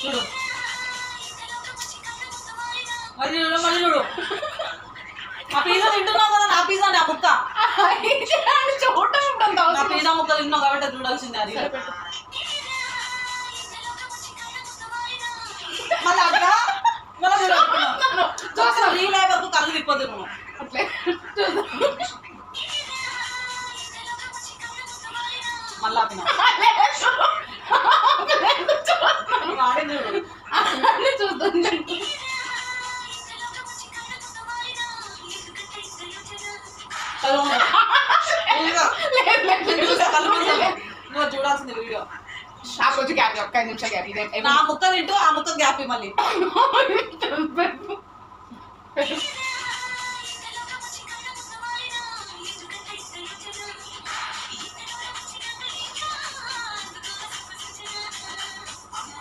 చూడు మరి చూడు మరి చూడు ఆ పిజ్జా తింటున్నావు కదా నా పిజ్జా ఆ ముక్క చూడటం నా పిజ్జా ముక్క తిన్నావు కాబట్టి చూడాల్సిందే అది మళ్ళీ అట్లా మళ్ళీ చూస్తున్నా రీల్ అయ్యే వరకు కళ్ళు తిప్పదు నువ్వు అట్లే మళ్ళీ ఆపినా వాడే చూడు చూస్తుంది నువ్వు చూడాల్సింది వీడియో నాకు వచ్చి గ్యాప్ ఒక్క 5 నిమిషాలు గ్యాప్ ఇదే నా ముక్క తింటూ ఆ ముక్క గ్యాప్ మళ్ళీ